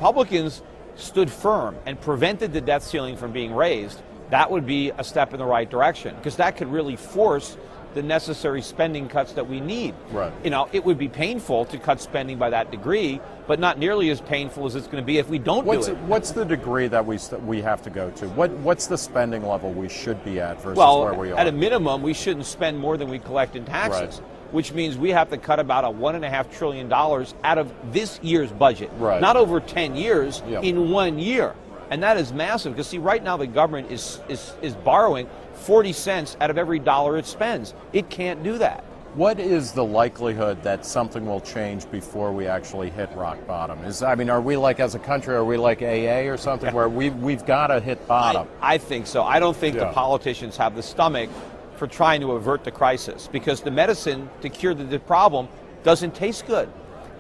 Republicans stood firm and prevented the debt ceiling from being raised, that would be a step in the right direction, because that could really force the necessary spending cuts that we need. Right. You know, it would be painful to cut spending by that degree, but not nearly as painful as it's going to be if we don't do it. What's the degree that we have to go to? What's the spending level we should be at versus where we are? At a minimum, we shouldn't spend more than we collect in taxes, which means we have to cut about $1.5 trillion out of this year's budget, not over 10 years, in 1 year. And that is massive, because see, right now the government is borrowing 40 cents out of every dollar it spends. It can't do that. What is the likelihood that something will change before we actually hit rock bottom? I mean, are we like, as a country, are we like AA or something where we've got to hit bottom? I think so. I don't think the politicians have the stomach for trying to avert the crisis, because the medicine to cure the problem doesn't taste good.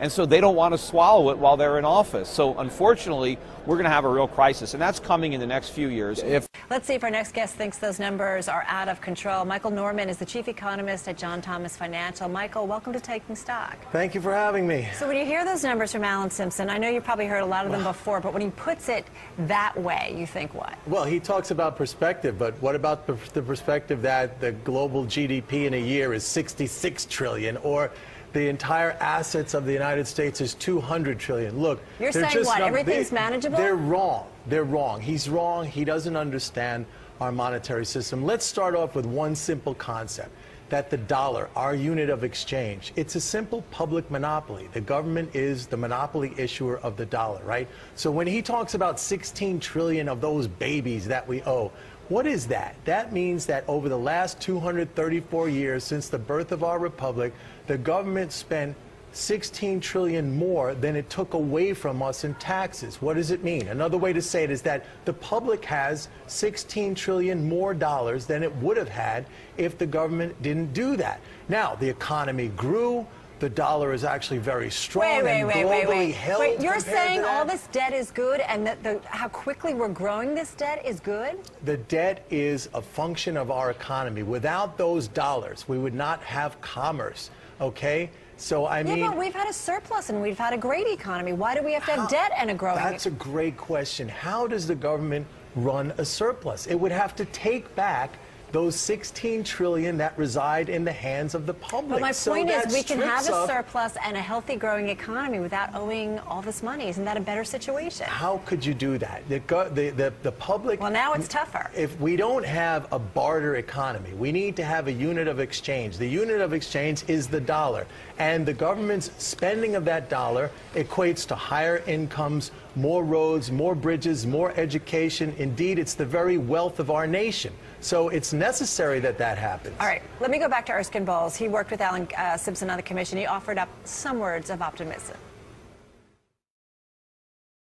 And so they don't want to swallow it while they're in office. So unfortunately, we're going to have a real crisis, and that's coming in the next few years. Let's see if our next guest thinks those numbers are out of control. Michael Norman is the chief economist at John Thomas Financial. Michael, welcome to Taking Stock. Thank you for having me. So when you hear those numbers from Alan Simpson, I know you've probably heard a lot of them before, but when he puts it that way, you think what? Well, he talks about perspective, but what about the perspective that the global GDP in a year is 66 trillion, or the entire assets of the United States is 200 trillion. Look, you're saying what? Everything's manageable? They're wrong. They're wrong. He's wrong. He doesn't understand our monetary system. Let's start off with one simple concept, that the dollar, our unit of exchange, it's a simple public monopoly. The government is the monopoly issuer of the dollar, right? So when he talks about 16 trillion of those babies that we owe, what is that? That means that over the last 234 years since the birth of our republic, the government spent 16 trillion more than it took away from us in taxes. What does it mean? Another way to say it is that the public has 16 trillion more dollars than it would have had if the government didn't do that. Now, the economy grew. The dollar is actually very strong and globally held. Wait, you're saying all this debt is good, and that how quickly we're growing this debt is good? The debt is a function of our economy. Without those dollars, we would not have commerce, okay? So, I mean... Yeah, but we've had a surplus and we've had a great economy. Why do we have to have debt and a growing economy? That's a great question. How does the government run a surplus? It would have to take back those 16 trillion that reside in the hands of the public. But my point is, we can have a surplus and a healthy growing economy without owing all this money. Isn't that a better situation? How could you do that? The public... Well, now it's tougher. If we don't have a barter economy, we need to have a unit of exchange. The unit of exchange is the dollar. And the government's spending of that dollar equates to higher incomes, more roads, more bridges, more education. Indeed, it's the very wealth of our nation. So it's necessary that that happens. All right, let me go back to Erskine Bowles. He worked with Alan Simpson on the commission. He offered up some words of optimism.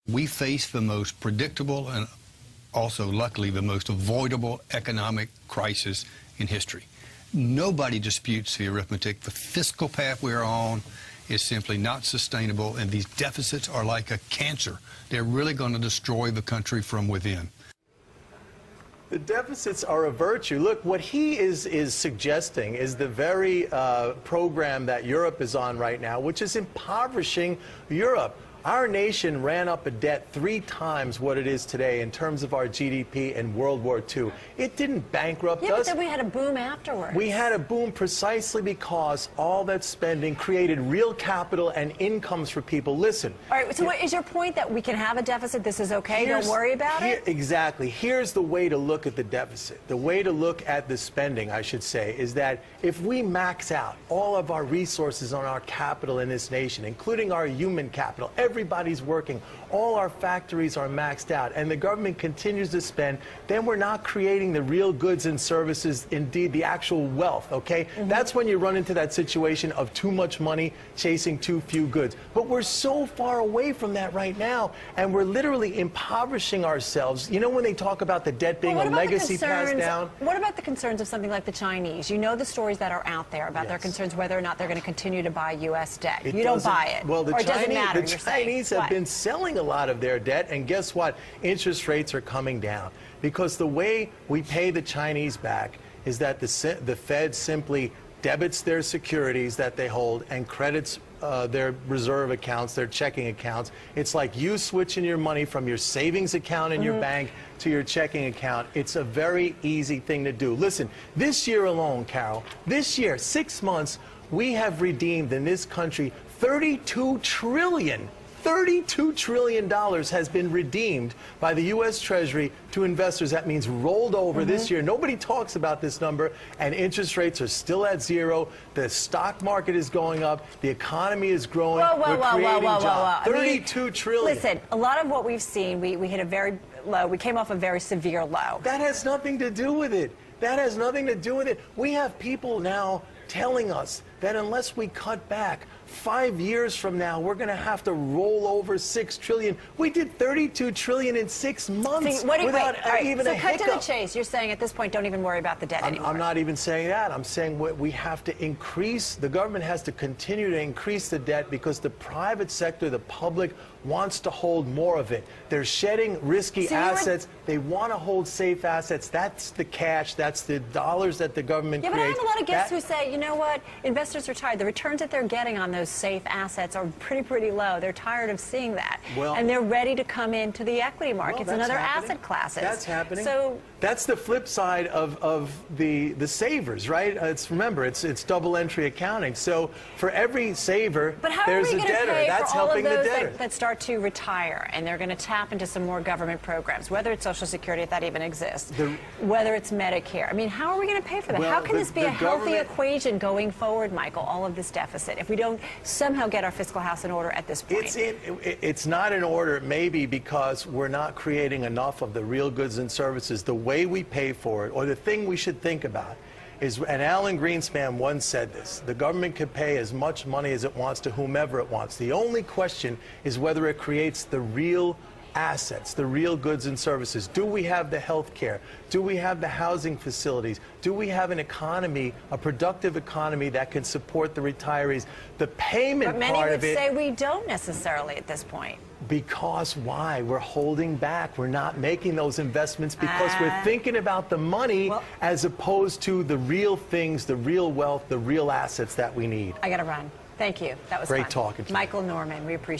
We face the most predictable and also, luckily, the most avoidable economic crisis in history. Nobody disputes the arithmetic. The fiscal path we're on is simply not sustainable, and these deficits are like a cancer. They're really going to destroy the country from within. The deficits are a virtue. Look, what he is suggesting is the very program that Europe is on right now, which is impoverishing Europe. Our nation ran up a debt 3 times what it is today in terms of our GDP in World War II. It didn't bankrupt us. Yeah, but then we had a boom afterwards. We had a boom precisely because all that spending created real capital and incomes for people. Listen. All right, so what is your point, that we can have a deficit, this is okay, don't worry about it? Exactly. Here's the way to look at the deficit. The way to look at the spending, I should say, is that if we max out all of our resources on our capital in this nation, including our human capital, everybody's working, all our factories are maxed out, and the government continues to spend, then we're not creating the real goods and services, indeed the actual wealth, okay? That's when you run into that situation of too much money chasing too few goods. But we're so far away from that right now, and we're literally impoverishing ourselves. You know, when they talk about the debt being a legacy passed down? What about the concerns of something like the Chinese? You know the stories that are out there about their concerns whether or not they're going to continue to buy U.S. debt. You don't buy it. Well, the Chinese have been selling a lot of their debt, and guess what? Interest rates are coming down because the way we pay the Chinese back is that the Fed simply debits their securities that they hold and credits their reserve accounts, their checking accounts. It's like you switching your money from your savings account in your bank to your checking account. It's a very easy thing to do. Listen, this year alone, Carol, this year, 6 months, we have redeemed in this country $32 trillion has been redeemed by the U.S. Treasury to investors. That means rolled over this year. Nobody talks about this number, and interest rates are still at zero. The stock market is going up. The economy is growing. We're creating jobs. $32 trillion. Listen, a lot of what we've seen, we hit a very low. We came off a very severe low. That has nothing to do with it. That has nothing to do with it. We have people now telling us that unless we cut back, 5 years from now, we're going to have to roll over $6 trillion. We did $32 trillion in 6 months without even a hiccup. So cut to the chase. You're saying at this point, don't even worry about the debt anymore. I'm not even saying that. I'm saying we have to increase, the government has to continue to increase the debt because the private sector, the public, wants to hold more of it. They're shedding risky assets. They want to hold safe assets. That's the cash. That's the dollars that the government creates. But I have a lot of guests who say, you know what, investors are tired. The returns that they're getting on those safe assets are pretty low. They're tired of seeing that. And they're ready to come into the equity markets and other asset classes. That's happening. So that's the flip side of the savers, right? Remember, it's double entry accounting. So for every saver, there's a debtor. That's helping the debtor. That start to retire, and they're going to tap into some more government programs, whether it's Social Security, if that even exists, whether it's Medicare. I mean, how are we going to pay for that? Well, how can this be a healthy equation going forward, Michael, all of this deficit, if we don't somehow get our fiscal house in order at this point? It's not in order, maybe because we're not creating enough of the real goods and services. The way we pay for it, or the thing we should think about, is, and Alan Greenspan once said this, the government can pay as much money as it wants to whomever it wants. The only question is whether it creates the real assets, the real goods and services. Do we have the health care? Do we have the housing facilities? Do we have an economy, a productive economy that can support the retirees? The payment part of it... But many would say we don't necessarily at this point. Because why? We're holding back. We're not making those investments because we're thinking about the money as opposed to the real things, the real wealth, the real assets that we need. I got to run. Thank you. That was great talking to you. Michael Norman, we appreciate it.